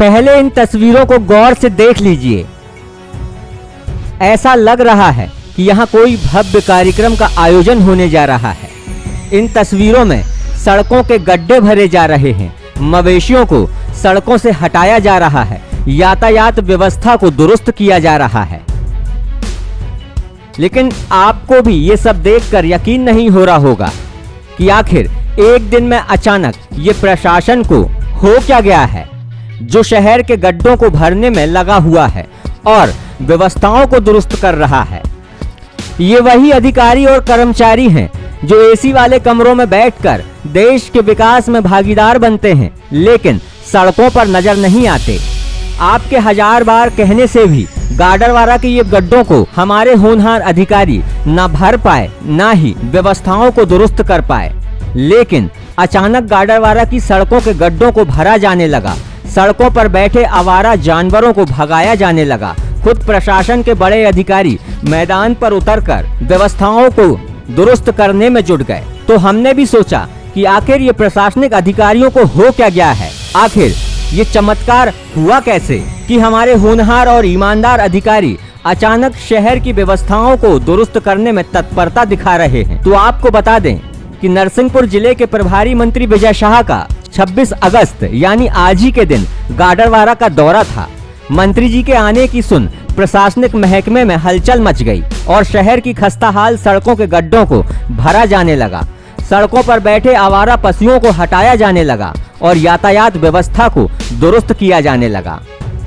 पहले इन तस्वीरों को गौर से देख लीजिए। ऐसा लग रहा है कि यहाँ कोई भव्य कार्यक्रम का आयोजन होने जा रहा है। इन तस्वीरों में सड़कों के गड्ढे भरे जा रहे हैं, मवेशियों को सड़कों से हटाया जा रहा है, यातायात व्यवस्था को दुरुस्त किया जा रहा है। लेकिन आपको भी ये सब देखकर यकीन नहीं हो रहा होगा कि आखिर एक दिन में अचानक ये प्रशासन को हो क्या गया है, जो शहर के गड्ढों को भरने में लगा हुआ है और व्यवस्थाओं को दुरुस्त कर रहा है। ये वही अधिकारी और कर्मचारी हैं जो एसी वाले कमरों में बैठकर देश के विकास में भागीदार बनते हैं, लेकिन सड़कों पर नजर नहीं आते। आपके 1000 बार कहने से भी गाडरवारा के ये गड्ढों को हमारे होनहार अधिकारी न भर पाए, न ही व्यवस्थाओं को दुरुस्त कर पाए। लेकिन अचानक गाडरवारा की सड़कों के गड्ढों को भरा जाने लगा, सड़कों पर बैठे आवारा जानवरों को भगाया जाने लगा। खुद प्रशासन के बड़े अधिकारी मैदान पर उतरकर व्यवस्थाओं को दुरुस्त करने में जुट गए। तो हमने भी सोचा कि आखिर ये प्रशासनिक अधिकारियों को हो क्या गया है, आखिर ये चमत्कार हुआ कैसे कि हमारे होनहार और ईमानदार अधिकारी अचानक शहर की व्यवस्थाओं को दुरुस्त करने में तत्परता दिखा रहे हैं। तो आपको बता दें कि नरसिंहपुर जिले के प्रभारी मंत्री विजय शाह का 26 अगस्त यानी आज ही के दिन गाडरवारा का दौरा था। मंत्री जी के आने की सुन प्रशासनिक महकमे में हलचल मच गई और शहर की खस्ताहाल सड़कों के गड्ढों को भरा जाने लगा, सड़कों पर बैठे आवारा पशुओं को हटाया जाने लगा और यातायात व्यवस्था को दुरुस्त किया जाने लगा।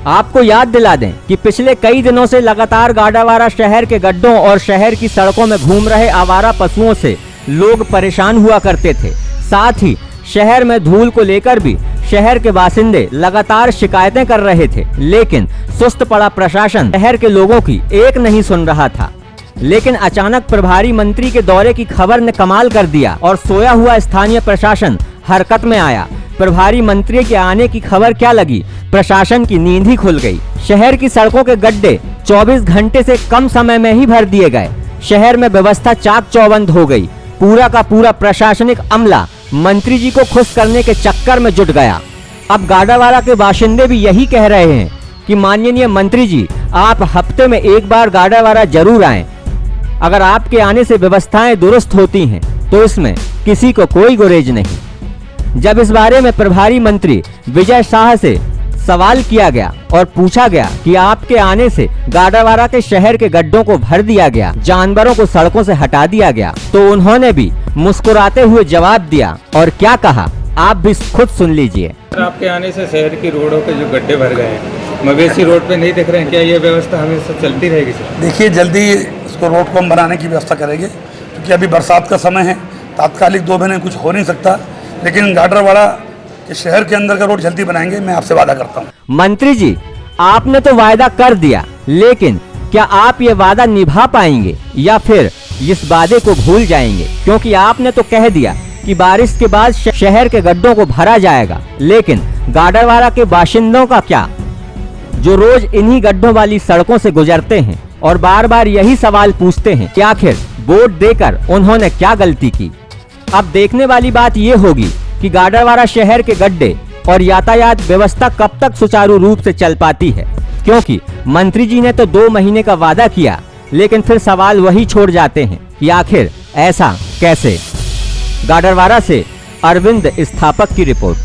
आपको याद दिला दें कि पिछले कई दिनों से लगातार गाडरवारा शहर के गड्ढों और शहर की सड़कों में घूम रहे आवारा पशुओं से लोग परेशान हुआ करते थे। साथ ही शहर में धूल को लेकर भी शहर के बासिंदे लगातार शिकायतें कर रहे थे, लेकिन सुस्त पड़ा प्रशासन शहर के लोगों की एक नहीं सुन रहा था। लेकिन अचानक प्रभारी मंत्री के दौरे की खबर ने कमाल कर दिया और सोया हुआ स्थानीय प्रशासन हरकत में आया। प्रभारी मंत्री के आने की खबर क्या लगी, प्रशासन की नींद ही खुल गई। शहर की सड़कों के गड्ढे 24 घंटे से कम समय में ही भर दिए गए। शहर में व्यवस्था चाक चौबंद हो गई। पूरा का पूरा प्रशासनिक अमला मंत्री जी को खुश करने के चक्कर में जुट गया। अब गाडरवारा के बाशिंदे भी यही कह रहे हैं कि माननीय मंत्री जी, आप हफ्ते में एक बार गाडरवारा जरूर आएं। अगर आपके आने से व्यवस्थाएं दुरुस्त होती हैं तो इसमें किसी को कोई गुरेज नहीं। जब इस बारे में प्रभारी मंत्री विजय शाह से सवाल किया गया और पूछा गया कि आपके आने से गाडरवारा के शहर के गड्ढों को भर दिया गया, जानवरों को सड़कों से हटा दिया गया, तो उन्होंने भी मुस्कुराते हुए जवाब दिया और क्या कहा आप भी खुद सुन लीजिए। आपके आने से शहर की रोडों के जो गड्ढे भर गए हैं, मवेशी रोड पे नहीं दिख रहे हैं, क्या ये व्यवस्था हमेशा चलती रहेगी सर? देखिए, जल्दी इसको रोड को हम बनाने की व्यवस्था करेंगे, क्योंकि अभी बरसात का समय है, तात्कालिक 2 महीने कुछ हो नहीं सकता, लेकिन गाडरवारा के शहर के अंदर का रोड जल्दी बनाएंगे, मैं आपसे वादा करता हूँ। मंत्री जी, आपने तो वादा कर दिया, लेकिन क्या आप ये वादा निभा पाएंगे या फिर इस वादे को भूल जाएंगे? क्योंकि आपने तो कह दिया कि बारिश के बाद शहर के गड्ढों को भरा जाएगा, लेकिन गाडरवारा के बाशिंदों का क्या, जो रोज इन्हीं गड्ढों वाली सड़कों से गुजरते हैं और बार बार यही सवाल पूछते हैं कि आखिर वोट देकर उन्होंने क्या गलती की। अब देखने वाली बात ये होगी कि गाडरवारा शहर के गड्ढे और यातायात व्यवस्था कब तक सुचारू रूप से चल पाती है, क्योंकि मंत्री जी ने तो 2 महीने का वादा किया, लेकिन फिर सवाल वही छोड़ जाते हैं कि आखिर ऐसा कैसे। गाडरवारा से अरविंद स्थापक की रिपोर्ट।